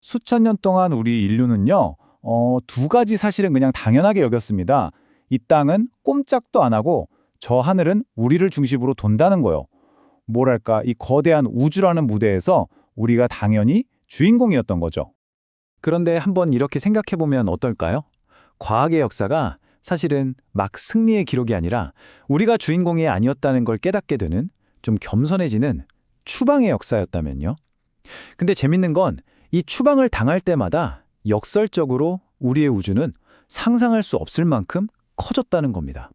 수천 년 동안 우리 인류는요, 두 가지 사실은 그냥 당연하게 여겼습니다. 이 땅은 꼼짝도 안 하고 저 하늘은 우리를 중심으로 돈다는 거요. 뭐랄까, 이 거대한 우주라는 무대에서 우리가 당연히 주인공이었던 거죠. 그런데 한번 이렇게 생각해보면 어떨까요? 과학의 역사가 사실은 막 승리의 기록이 아니라 우리가 주인공이 아니었다는 걸 깨닫게 되는 좀 겸손해지는 추방의 역사였다면요. 근데 재밌는 건 이 추방을 당할 때마다 역설적으로 우리의 우주는 상상할 수 없을 만큼 커졌다는 겁니다.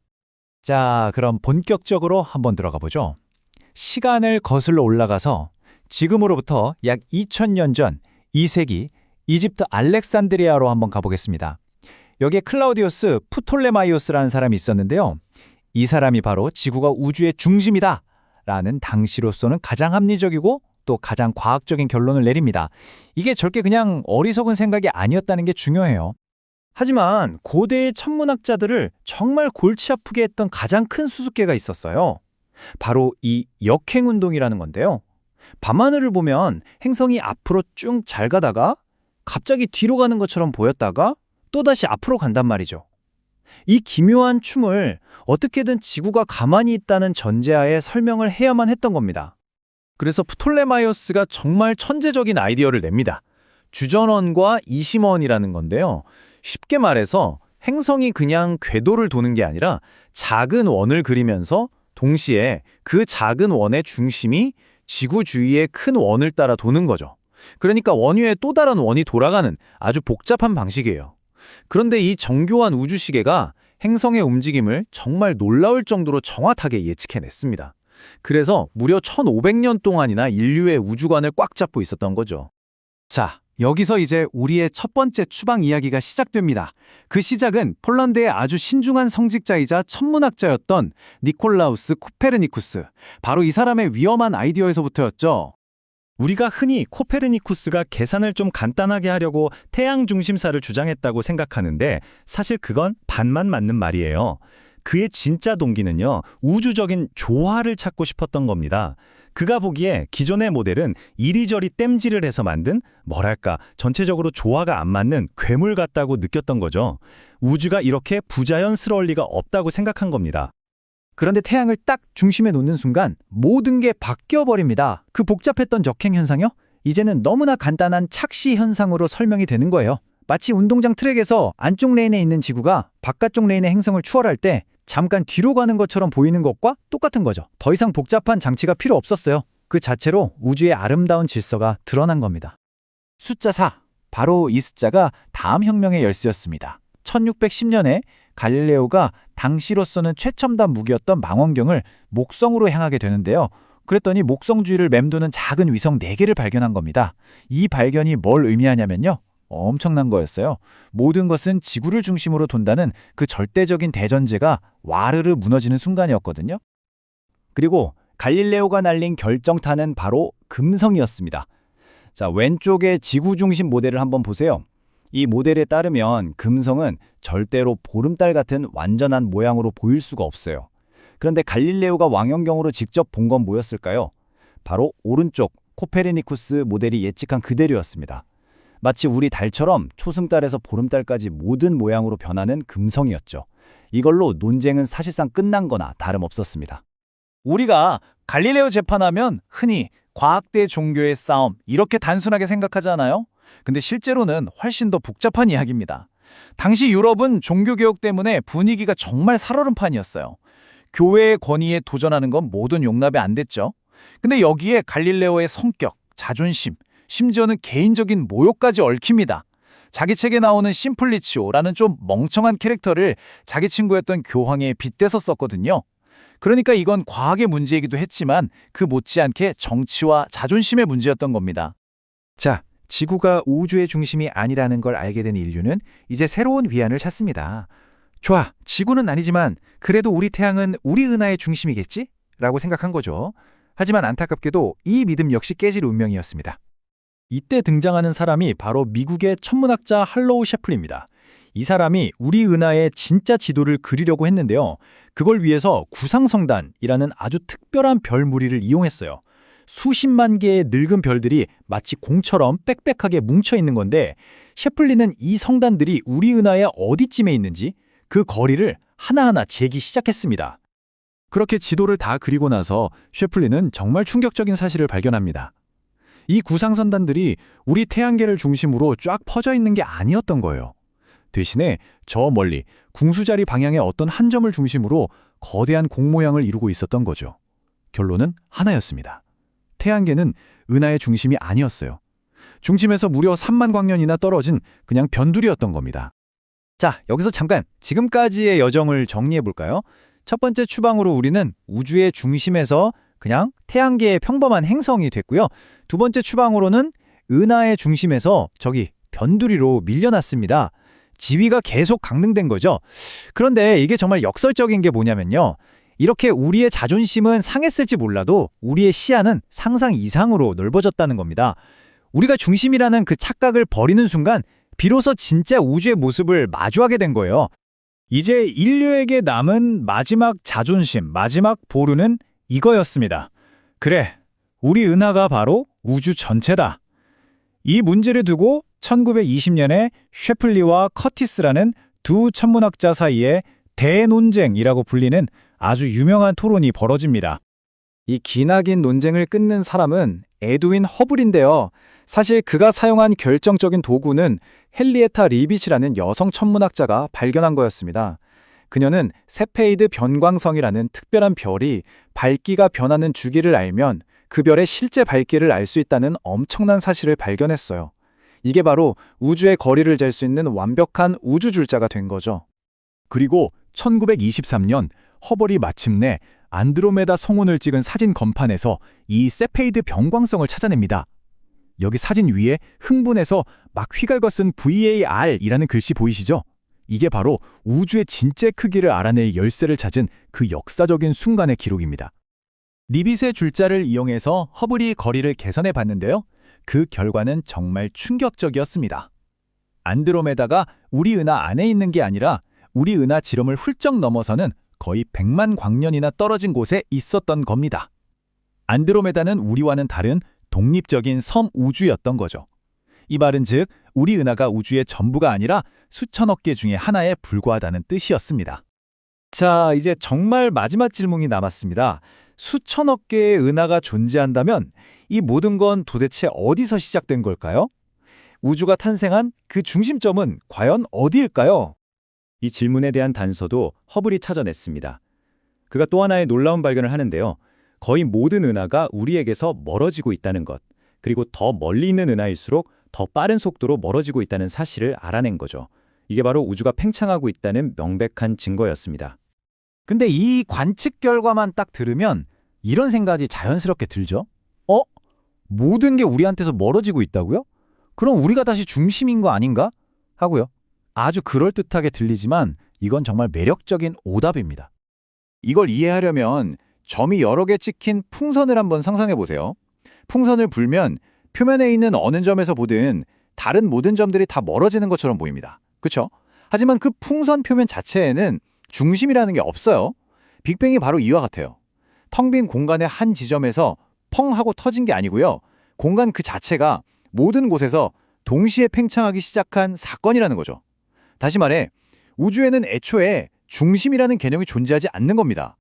자, 그럼 본격적으로 한번 들어가 보죠. 시간을 거슬러 올라가서 지금으로부터 약 2000년 전 2세기 이집트 알렉산드리아로 한번 가보겠습니다. 여기에 클라우디우스 프톨레마이오스라는 사람이 있었는데요. 이 사람이 바로 지구가 우주의 중심이다 라는 당시로서는 가장 합리적이고 또 가장 과학적인 결론을 내립니다. 이게 절대 그냥 어리석은 생각이 아니었다는 게 중요해요. 하지만 고대의 천문학자들을 정말 골치 아프게 했던 가장 큰 수수께가 있었어요. 바로 이 역행운동이라는 건데요. 밤하늘을 보면 행성이 앞으로 쭉 잘 가다가 갑자기 뒤로 가는 것처럼 보였다가 또다시 앞으로 간단 말이죠. 이 기묘한 춤을 어떻게든 지구가 가만히 있다는 전제하에 설명을 해야만 했던 겁니다. 그래서 프톨레마이오스가 정말 천재적인 아이디어를 냅니다. 주전원과 이심원이라는 건데요. 쉽게 말해서 행성이 그냥 궤도를 도는 게 아니라 작은 원을 그리면서 동시에 그 작은 원의 중심이 지구 주위의 큰 원을 따라 도는 거죠. 그러니까 원 위에 또 다른 원이 돌아가는 아주 복잡한 방식이에요. 그런데 이 정교한 우주시계가 행성의 움직임을 정말 놀라울 정도로 정확하게 예측해냈습니다. 그래서 무려 1500년 동안이나 인류의 우주관을 꽉 잡고 있었던 거죠. 자, 여기서 이제 우리의 첫 번째 추방 이야기가 시작됩니다. 그 시작은 폴란드의 아주 신중한 성직자이자 천문학자였던 니콜라우스 코페르니쿠스. 바로 이 사람의 위험한 아이디어에서부터였죠. 우리가 흔히 코페르니쿠스가 계산을 좀 간단하게 하려고 태양 중심사를 주장했다고 생각하는데 사실 그건 반만 맞는 말이에요. 그의 진짜 동기는요, 우주적인 조화를 찾고 싶었던 겁니다. 그가 보기에 기존의 모델은 이리저리 땜질을 해서 만든 뭐랄까 전체적으로 조화가 안 맞는 괴물 같다고 느꼈던 거죠. 우주가 이렇게 부자연스러울 리가 없다고 생각한 겁니다. 그런데 태양을 딱 중심에 놓는 순간 모든 게 바뀌어버립니다. 그 복잡했던 적행 현상이요? 이제는 너무나 간단한 착시 현상으로 설명이 되는 거예요. 마치 운동장 트랙에서 안쪽 레인에 있는 지구가 바깥쪽 레인의 행성을 추월할 때 잠깐 뒤로 가는 것처럼 보이는 것과 똑같은 거죠. 더 이상 복잡한 장치가 필요 없었어요. 그 자체로 우주의 아름다운 질서가 드러난 겁니다. 숫자 4. 바로 이 숫자가 다음 혁명의 열쇠였습니다. 1610년에 갈릴레오가 당시로서는 최첨단 무기였던 망원경을 목성으로 향하게 되는데요. 그랬더니 목성주위를 맴도는 작은 위성 4개를 발견한 겁니다. 이 발견이 뭘 의미하냐면요. 엄청난 거였어요. 모든 것은 지구를 중심으로 돈다는 그 절대적인 대전제가 와르르 무너지는 순간이었거든요. 그리고 갈릴레오가 날린 결정타는 바로 금성이었습니다. 자, 왼쪽의 지구 중심 모델을 한번 보세요. 이 모델에 따르면 금성은 절대로 보름달 같은 완전한 모양으로 보일 수가 없어요. 그런데 갈릴레오가 망원경으로 직접 본 건 뭐였을까요? 바로 오른쪽 코페르니쿠스 모델이 예측한 그대로였습니다. 마치 우리 달처럼 초승달에서 보름달까지 모든 모양으로 변하는 금성이었죠. 이걸로 논쟁은 사실상 끝난 거나 다름없었습니다. 우리가 갈릴레오 재판하면 흔히 과학 대 종교의 싸움 이렇게 단순하게 생각하잖아요. 근데 실제로는 훨씬 더 복잡한 이야기입니다. 당시 유럽은 종교개혁 때문에 분위기가 정말 살얼음판이었어요. 교회의 권위에 도전하는 건 모든 용납이 안 됐죠. 근데 여기에 갈릴레오의 성격, 자존심, 심지어는 개인적인 모욕까지 얽힙니다. 자기 책에 나오는 심플리치오라는 좀 멍청한 캐릭터를 자기 친구였던 교황에 빗대서 썼거든요. 그러니까 이건 과학의 문제이기도 했지만 그 못지않게 정치와 자존심의 문제였던 겁니다. 자, 지구가 우주의 중심이 아니라는 걸 알게 된 인류는 이제 새로운 위안을 찾습니다. 좋아, 지구는 아니지만 그래도 우리 태양은 우리 은하의 중심이겠지? 라고 생각한 거죠. 하지만 안타깝게도 이 믿음 역시 깨질 운명이었습니다. 이때 등장하는 사람이 바로 미국의 천문학자 할로우 셰플입니다. 이 사람이 우리 은하의 진짜 지도를 그리려고 했는데요. 그걸 위해서 구상성단이라는 아주 특별한 별 무리를 이용했어요. 수십만 개의 늙은 별들이 마치 공처럼 빽빽하게 뭉쳐 있는 건데, 셰플린은 이 성단들이 우리 은하의 어디쯤에 있는지 그 거리를 하나하나 재기 시작했습니다. 그렇게 지도를 다 그리고 나서 셰플린은 정말 충격적인 사실을 발견합니다. 이 구상선단들이 우리 태양계를 중심으로 쫙 퍼져 있는 게 아니었던 거예요. 대신에 저 멀리 궁수자리 방향의 어떤 한 점을 중심으로 거대한 공 모양을 이루고 있었던 거죠. 결론은 하나였습니다. 태양계는 은하의 중심이 아니었어요. 중심에서 무려 3만 광년이나 떨어진 그냥 변두리였던 겁니다. 자, 여기서 잠깐 지금까지의 여정을 정리해 볼까요? 첫 번째 추방으로 우리는 우주의 중심에서 그냥 태양계의 평범한 행성이 됐고요. 두 번째 추방으로는 은하의 중심에서 저기 변두리로 밀려났습니다. 지위가 계속 강등된 거죠. 그런데 이게 정말 역설적인 게 뭐냐면요. 이렇게 우리의 자존심은 상했을지 몰라도 우리의 시야는 상상 이상으로 넓어졌다는 겁니다. 우리가 중심이라는 그 착각을 버리는 순간 비로소 진짜 우주의 모습을 마주하게 된 거예요. 이제 인류에게 남은 마지막 자존심, 마지막 보루는 이거였습니다. 그래, 우리 은하가 바로 우주 전체다. 이 문제를 두고 1920년에 셰플리와 커티스라는 두 천문학자 사이에 대논쟁이라고 불리는 아주 유명한 토론이 벌어집니다. 이 기나긴 논쟁을 끊는 사람은 에드윈 허블인데요. 사실 그가 사용한 결정적인 도구는 헨리에타 리빗이라는 여성 천문학자가 발견한 거였습니다. 그녀는 세페이드 변광성이라는 특별한 별이 밝기가 변하는 주기를 알면 그 별의 실제 밝기를 알 수 있다는 엄청난 사실을 발견했어요. 이게 바로 우주의 거리를 잴 수 있는 완벽한 우주줄자가 된 거죠. 그리고 1923년 허벌이 마침내 안드로메다 성운을 찍은 사진 건판에서 이 세페이드 변광성을 찾아냅니다. 여기 사진 위에 흥분해서 막 휘갈거 쓴 VAR이라는 글씨 보이시죠? 이게 바로 우주의 진짜 크기를 알아낼 열쇠를 찾은 그 역사적인 순간의 기록입니다. 리빗의 줄자를 이용해서 허블이 거리를 계산해 봤는데요. 그 결과는 정말 충격적이었습니다. 안드로메다가 우리 은하 안에 있는 게 아니라 우리 은하 지름을 훌쩍 넘어서는 거의 100만 광년이나 떨어진 곳에 있었던 겁니다. 안드로메다는 우리와는 다른 독립적인 섬 우주였던 거죠. 이 말은 즉 우리 은하가 우주의 전부가 아니라 수천억 개 중에 하나에 불과하다는 뜻이었습니다. 자, 이제 정말 마지막 질문이 남았습니다. 수천억 개의 은하가 존재한다면 이 모든 건 도대체 어디서 시작된 걸까요? 우주가 탄생한 그 중심점은 과연 어디일까요? 이 질문에 대한 단서도 허블이 찾아냈습니다. 그가 또 하나의 놀라운 발견을 하는데요. 거의 모든 은하가 우리에게서 멀어지고 있다는 것, 그리고 더 멀리 있는 은하일수록 더 빠른 속도로 멀어지고 있다는 사실을 알아낸 거죠. 이게 바로 우주가 팽창하고 있다는 명백한 증거였습니다. 근데 이 관측 결과만 딱 들으면 이런 생각이 자연스럽게 들죠? 모든 게 우리한테서 멀어지고 있다고요? 그럼 우리가 다시 중심인 거 아닌가? 하고요. 아주 그럴듯하게 들리지만 이건 정말 매력적인 오답입니다. 이걸 이해하려면 점이 여러 개 찍힌 풍선을 한번 상상해 보세요. 풍선을 불면 표면에 있는 어느 점에서 보든 다른 모든 점들이 다 멀어지는 것처럼 보입니다. 그렇죠? 하지만 그 풍선 표면 자체에는 중심이라는 게 없어요. 빅뱅이 바로 이와 같아요. 텅 빈 공간의 한 지점에서 펑 하고 터진 게 아니고요. 공간 그 자체가 모든 곳에서 동시에 팽창하기 시작한 사건이라는 거죠. 다시 말해 우주에는 애초에 중심이라는 개념이 존재하지 않는 겁니다.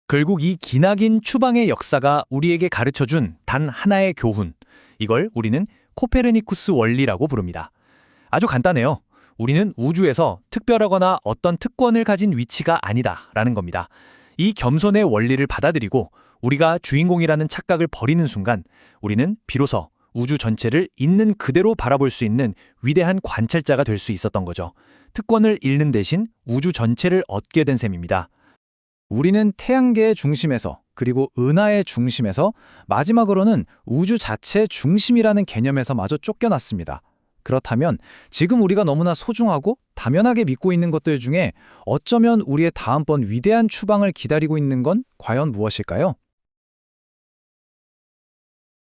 결국 이 기나긴 추방의 역사가 우리에게 가르쳐준 단 하나의 교훈. 이걸 우리는 코페르니쿠스 원리라고 부릅니다. 아주 간단해요. 우리는 우주에서 특별하거나 어떤 특권을 가진 위치가 아니다라는 겁니다. 이 겸손의 원리를 받아들이고 우리가 주인공이라는 착각을 버리는 순간 우리는 비로소 우주 전체를 있는 그대로 바라볼 수 있는 위대한 관찰자가 될 수 있었던 거죠. 특권을 잃는 대신 우주 전체를 얻게 된 셈입니다. 우리는 태양계의 중심에서 그리고 은하의 중심에서 마지막으로는 우주 자체의 중심이라는 개념에서 마저 쫓겨났습니다. 그렇다면 지금 우리가 너무나 소중하고 당연하게 믿고 있는 것들 중에 어쩌면 우리의 다음번 위대한 추방을 기다리고 있는 건 과연 무엇일까요?